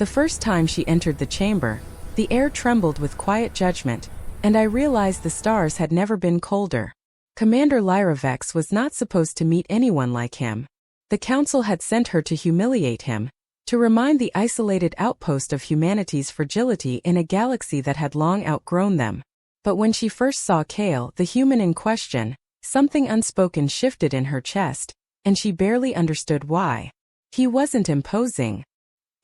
The first time she entered the chamber, the air trembled with quiet judgment, and I realized the stars had never been colder. Commander Lyra Vex was not supposed to meet anyone like him. The council had sent her to humiliate him, to remind the isolated outpost of humanity's fragility in a galaxy that had long outgrown them. But when she first saw Kale, the human in question, something unspoken shifted in her chest, and she barely understood why. He wasn't imposing.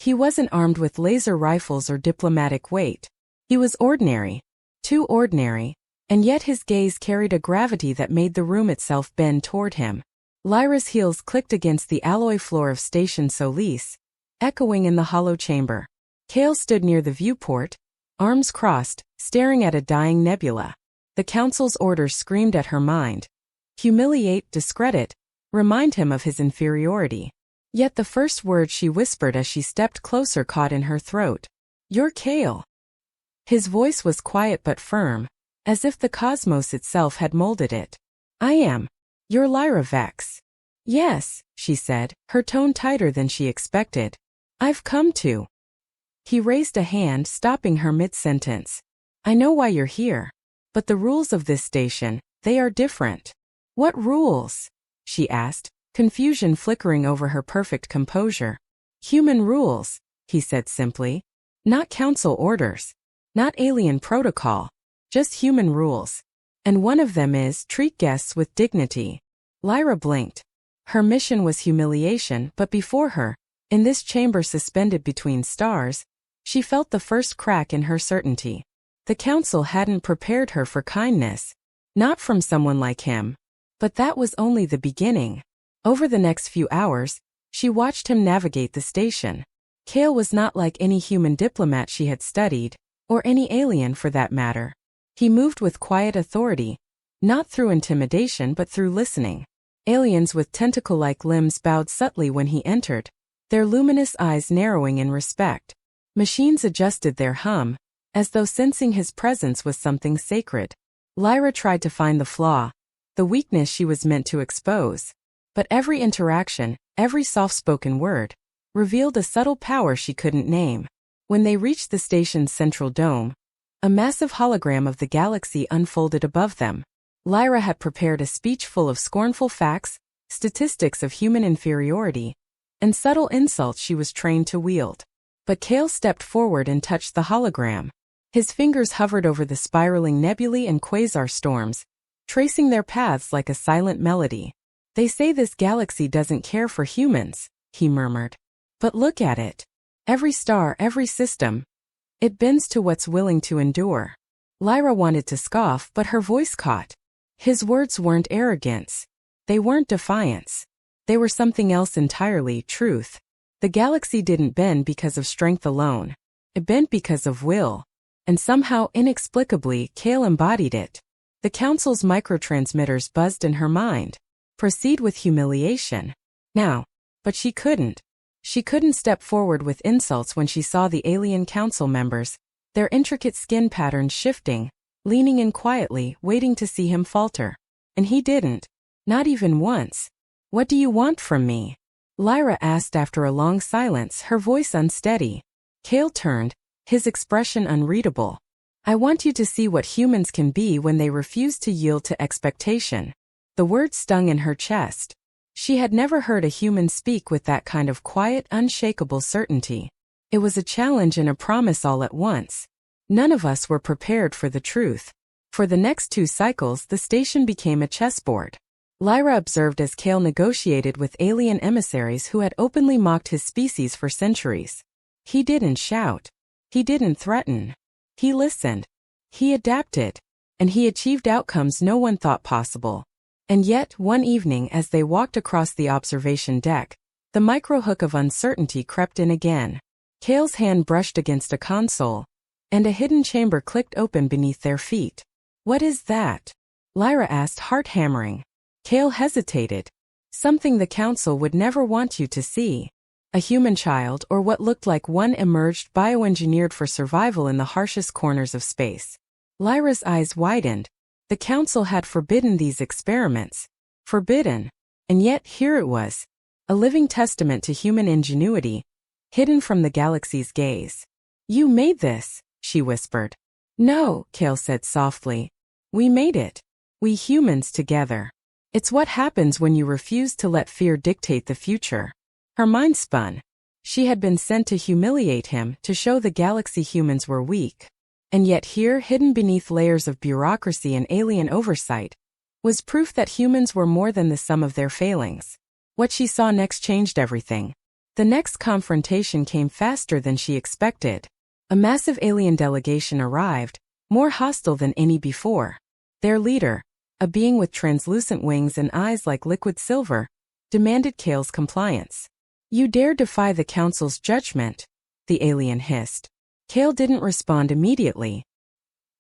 He wasn't armed with laser rifles or diplomatic weight. He was ordinary. Too ordinary, and yet his gaze carried a gravity that made the room itself bend toward him. Lyra's heels clicked against the alloy floor of Station Solis, echoing in the hollow chamber. Kale stood near the viewport, arms crossed, staring at a dying nebula. The council's orders screamed at her mind. Humiliate, discredit, remind him of his inferiority. Yet the first word she whispered as she stepped closer caught in her throat. "You're Kale." His voice was quiet but firm, as if the cosmos itself had molded it. "I am. You're Lyra Vex." "Yes," she said, her tone tighter than she expected. "I've come to." He raised a hand, stopping her mid-sentence. "I know why you're here. But the rules of this station, they are different." "What rules?" she asked, confusion flickering over her perfect composure. "Human rules," he said simply. "Not council orders. Not alien protocol. Just human rules. And one of them is treat guests with dignity." Lyra blinked. Her mission was humiliation, but before her, in this chamber suspended between stars, she felt the first crack in her certainty. The council hadn't prepared her for kindness. Not from someone like him. But that was only the beginning. Over the next few hours, she watched him navigate the station. Kale was not like any human diplomat she had studied, or any alien for that matter. He moved with quiet authority, not through intimidation but through listening. Aliens with tentacle-like limbs bowed subtly when he entered, their luminous eyes narrowing in respect. Machines adjusted their hum, as though sensing his presence was something sacred. Lyra tried to find the flaw, the weakness she was meant to expose. But every interaction, every soft-spoken word, revealed a subtle power she couldn't name. When they reached the station's central dome, a massive hologram of the galaxy unfolded above them. Lyra had prepared a speech full of scornful facts, statistics of human inferiority, and subtle insults she was trained to wield. But Kale stepped forward and touched the hologram. His fingers hovered over the spiraling nebulae and quasar storms, tracing their paths like a silent melody. "They say this galaxy doesn't care for humans," he murmured. "But look at it. Every star, every system. It bends to what's willing to endure." Lyra wanted to scoff, but her voice caught. His words weren't arrogance. They weren't defiance. They were something else entirely, truth. The galaxy didn't bend because of strength alone. It bent because of will. And somehow, inexplicably, Kale embodied it. The council's microtransmitters buzzed in her mind. Proceed with humiliation. Now. But she couldn't. She couldn't step forward with insults when she saw the alien council members, their intricate skin patterns shifting, leaning in quietly, waiting to see him falter. And he didn't. Not even once. "What do you want from me?" Lyra asked after a long silence, her voice unsteady. Kale turned, his expression unreadable. "I want you to see what humans can be when they refuse to yield to expectation." The word stung in her chest. She had never heard a human speak with that kind of quiet, unshakable certainty. It was a challenge and a promise all at once. None of us were prepared for the truth. For the next 2 cycles, the station became a chessboard. Lyra observed as Kale negotiated with alien emissaries who had openly mocked his species for centuries. He didn't shout. He didn't threaten. He listened. He adapted. And he achieved outcomes no one thought possible. And yet, one evening as they walked across the observation deck, the micro-hook of uncertainty crept in again. Kale's hand brushed against a console, and a hidden chamber clicked open beneath their feet. "What is that?" Lyra asked, heart hammering. Kale hesitated. "Something the council would never want you to see." A human child, or what looked like one, emerged, bioengineered for survival in the harshest corners of space. Lyra's eyes widened. The council had forbidden these experiments. Forbidden. And yet here it was. A living testament to human ingenuity. hidden from the galaxy's gaze. "You made this," she whispered. "No," Kale said softly. "We made it. We humans together. It's what happens when you refuse to let fear dictate the future." Her mind spun. She had been sent to humiliate him, to show the galaxy humans were weak. And yet here, hidden beneath layers of bureaucracy and alien oversight, was proof that humans were more than the sum of their failings. What she saw next changed everything. The next confrontation came faster than she expected. A massive alien delegation arrived, more hostile than any before. Their leader, a being with translucent wings and eyes like liquid silver, demanded Kale's compliance. "You dare defy the Council's judgment?" the alien hissed. Kale didn't respond immediately.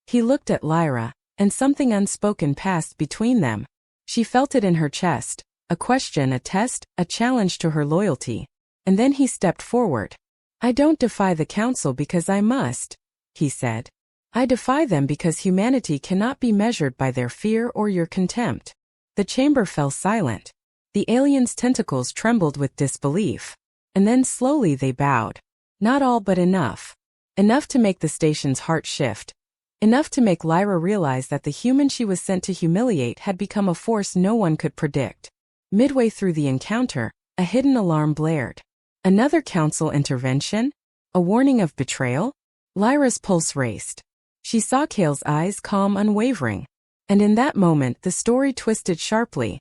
He looked at Lyra, and something unspoken passed between them. She felt it in her chest, a question, a test, a challenge to her loyalty. And then he stepped forward. "I don't defy the Council because I must," he said. "I defy them because humanity cannot be measured by their fear or your contempt." The chamber fell silent. The aliens' tentacles trembled with disbelief. And then slowly they bowed. Not all, but enough. Enough to make the station's heart shift. Enough to make Lyra realize that the human she was sent to humiliate had become a force no one could predict. Midway through the encounter, a hidden alarm blared. Another Council intervention? A warning of betrayal? Lyra's pulse raced. She saw Kale's eyes, calm, unwavering. And in that moment the story twisted sharply.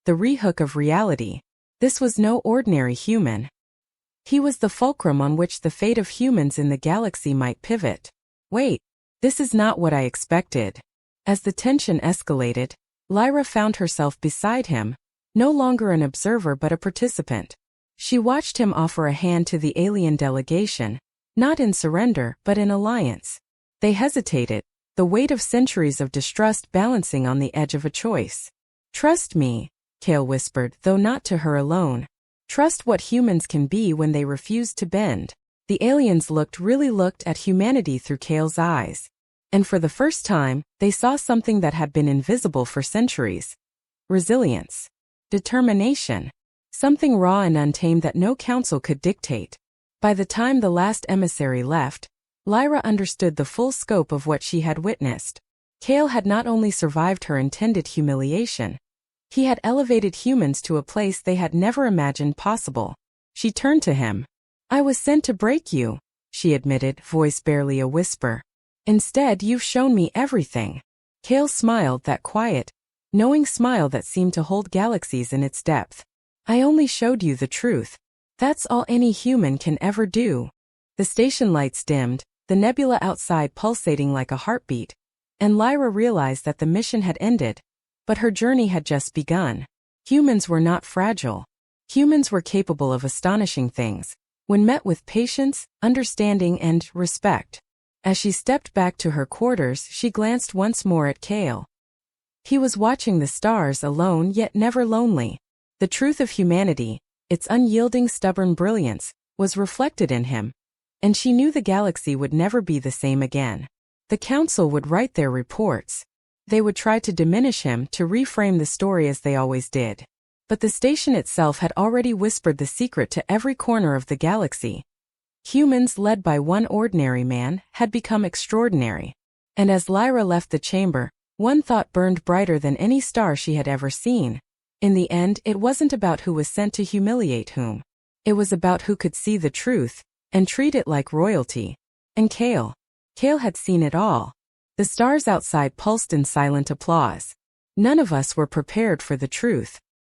The rehook of reality. This was no ordinary human. He was the fulcrum on which the fate of humans in the galaxy might pivot. Wait, this is not what I expected. As the tension escalated, Lyra found herself beside him, no longer an observer but a participant. She watched him offer a hand to the alien delegation, not in surrender but in alliance. They hesitated, the weight of centuries of distrust balancing on the edge of a choice. "Trust me," Kale whispered, though not to her alone. "Trust what humans can be when they refuse to bend." The aliens really looked at humanity through Kale's eyes. And for the first time, they saw something that had been invisible for centuries. Resilience. Determination. Something raw and untamed that no council could dictate. By the time the last emissary left, Lyra understood the full scope of what she had witnessed. Kale had not only survived her intended humiliation, he had elevated humans to a place they had never imagined possible. She turned to him. "I was sent to break you," she admitted, voice barely a whisper. "Instead, you've shown me everything." Kale smiled, that quiet, knowing smile that seemed to hold galaxies in its depth. "I only showed you the truth. That's all any human can ever do." The station lights dimmed, the nebula outside pulsating like a heartbeat, and Lyra realized that the mission had ended. But her journey had just begun. Humans were not fragile. Humans were capable of astonishing things, when met with patience, understanding, and respect. As she stepped back to her quarters, she glanced once more at Kale. He was watching the stars, alone yet never lonely. The truth of humanity, its unyielding, stubborn brilliance, was reflected in him. And she knew the galaxy would never be the same again. The Council would write their reports. They would try to diminish him, to reframe the story as they always did. But the station itself had already whispered the secret to every corner of the galaxy. Humans, led by one ordinary man, had become extraordinary. And as Lyra left the chamber, one thought burned brighter than any star she had ever seen. In the end, it wasn't about who was sent to humiliate whom. It was about who could see the truth, and treat it like royalty. And Kale. Kale had seen it all. The stars outside pulsed in silent applause. None of us were prepared for the truth.